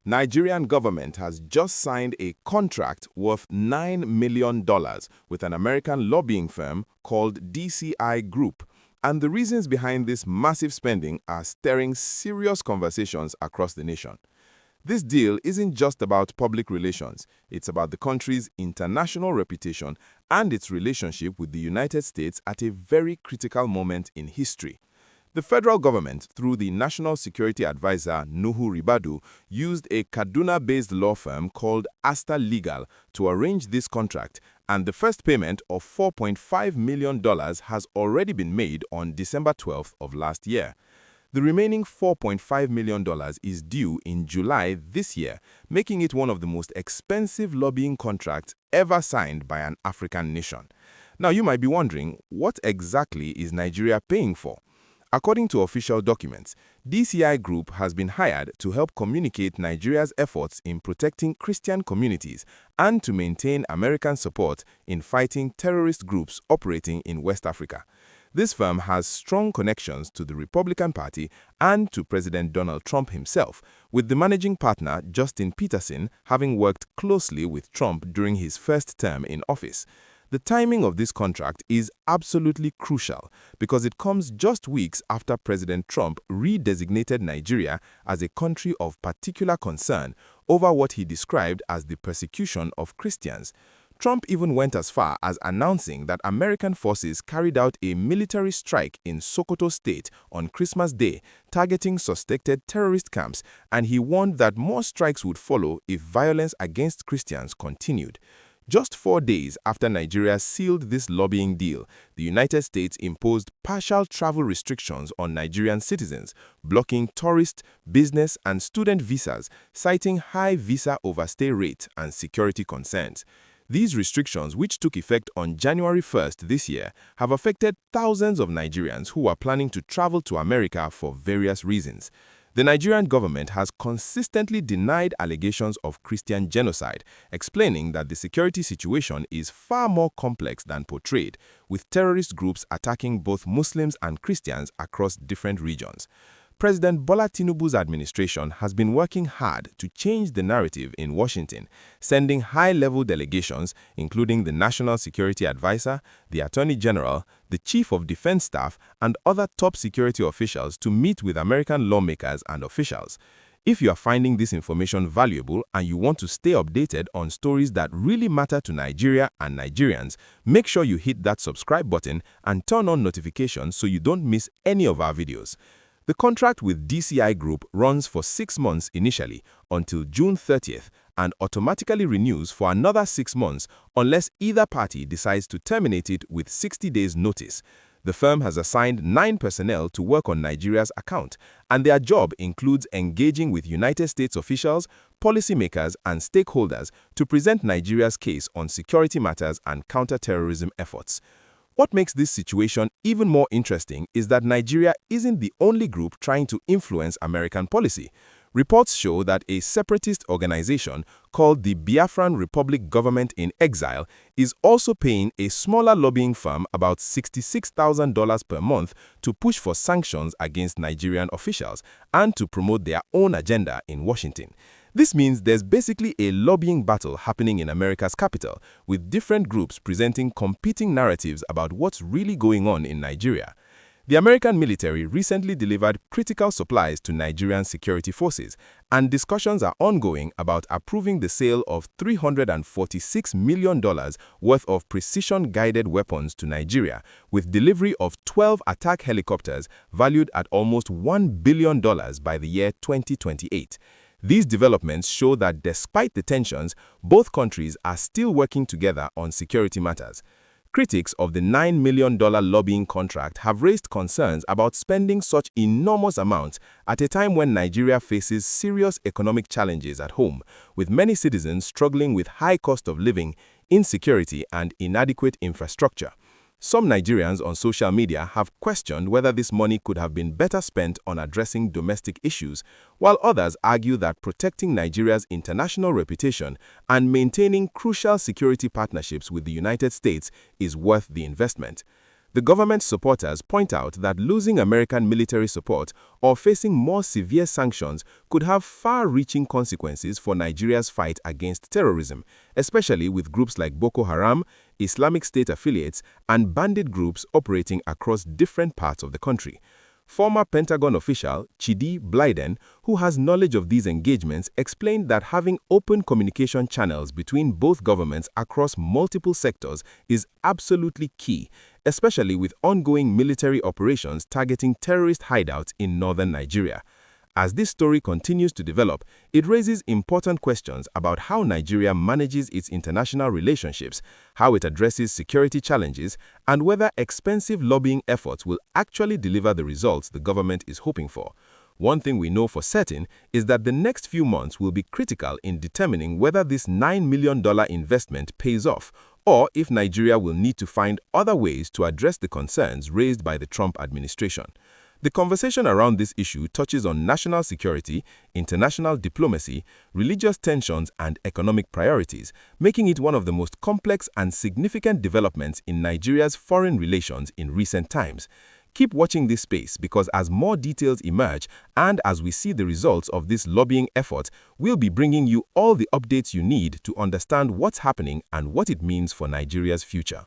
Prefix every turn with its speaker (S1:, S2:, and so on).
S1: Nigerian government has just signed a contract worth $9 million with an American lobbying firm called DCI Group. And the reasons behind this massive spending are stirring serious conversations across the nation. This deal isn't just about public relations, it's about the country's international reputation and its relationship with the United States at a very critical moment in history. The federal government, through the National Security Advisor Nuhu Ribadu, used a Kaduna-based law firm called Aster Legal to arrange this contract, and the first payment of $4.5 million has already been made on December 12th of last year. The remaining $4.5 million is due in July this year, making it one of the most expensive lobbying contracts ever signed by an African nation. Now, you might be wondering, what exactly is Nigeria paying for? According to official documents, DCI Group has been hired to help communicate Nigeria's efforts in protecting Christian communities and to maintain American support in fighting terrorist groups operating in West Africa. This firm has strong connections to the Republican Party and to President Donald Trump himself, with the managing partner, Justin Peterson, having worked closely with Trump during his first term in office. The timing of this contract is absolutely crucial because it comes just weeks after President Trump redesignated Nigeria as a country of particular concern over what he described as the persecution of Christians. Trump even went as far as announcing that American forces carried out a military strike in Sokoto State on Christmas Day, targeting suspected terrorist camps, and he warned that more strikes would follow if violence against Christians continued. Just 4 days after Nigeria sealed this lobbying deal, the United States imposed partial travel restrictions on Nigerian citizens, blocking tourist, business, and student visas, citing high visa overstay rates and security concerns. These restrictions, which took effect on January 1st this year, have affected thousands of Nigerians who are planning to travel to America for various reasons. The Nigerian government has consistently denied allegations of Christian genocide, explaining that the security situation is far more complex than portrayed, with terrorist groups attacking both Muslims and Christians across different regions. President Bola Tinubu's administration has been working hard to change the narrative in Washington, sending high-level delegations, including the National Security Advisor, the Attorney General, the Chief of Defense Staff, and other top security officials to meet with American lawmakers and officials. If you are finding this information valuable and you want to stay updated on stories that really matter to Nigeria and Nigerians, make sure you hit that subscribe button and turn on notifications so you don't miss any of our videos. The contract with DCI Group runs for 6 months initially until June 30th and automatically renews for another 6 months unless either party decides to terminate it with 60 days notice. The firm has assigned 9 personnel to work on Nigeria's account, and their job includes engaging with United States officials, policymakers, and stakeholders to present Nigeria's case on security matters and counter-terrorism efforts. What makes this situation even more interesting is that Nigeria isn't the only group trying to influence American policy. Reports show that a separatist organization called the Biafran Republic Government in Exile is also paying a smaller lobbying firm about $66,000 per month to push for sanctions against Nigerian officials and to promote their own agenda in Washington. This means there's basically a lobbying battle happening in America's capital, with different groups presenting competing narratives about what's really going on in Nigeria. The American military recently delivered critical supplies to Nigerian security forces, and discussions are ongoing about approving the sale of $346 million worth of precision-guided weapons to Nigeria, with delivery of 12 attack helicopters valued at almost $1 billion by the year 2028. These developments show that despite the tensions, both countries are still working together on security matters. Critics of the $9 million lobbying contract have raised concerns about spending such enormous amounts at a time when Nigeria faces serious economic challenges at home, with many citizens struggling with high cost of living, insecurity, and inadequate infrastructure. Some Nigerians on social media have questioned whether this money could have been better spent on addressing domestic issues, while others argue that protecting Nigeria's international reputation and maintaining crucial security partnerships with the United States is worth the investment. The government's supporters point out that losing American military support or facing more severe sanctions could have far-reaching consequences for Nigeria's fight against terrorism, especially with groups like Boko Haram, Islamic State affiliates, and bandit groups operating across different parts of the country. Former Pentagon official Chidi Blyden, who has knowledge of these engagements, explained that having open communication channels between both governments across multiple sectors is absolutely key, especially with ongoing military operations targeting terrorist hideouts in northern Nigeria. As this story continues to develop, it raises important questions about how Nigeria manages its international relationships, how it addresses security challenges, and whether expensive lobbying efforts will actually deliver the results the government is hoping for. One thing we know for certain is that the next few months will be critical in determining whether this $9 million investment pays off, or if Nigeria will need to find other ways to address the concerns raised by the Trump administration. The conversation around this issue touches on national security, international diplomacy, religious tensions, and economic priorities, making it one of the most complex and significant developments in Nigeria's foreign relations in recent times. Keep watching this space because as more details emerge and as we see the results of this lobbying effort, we'll be bringing you all the updates you need to understand what's happening and what it means for Nigeria's future.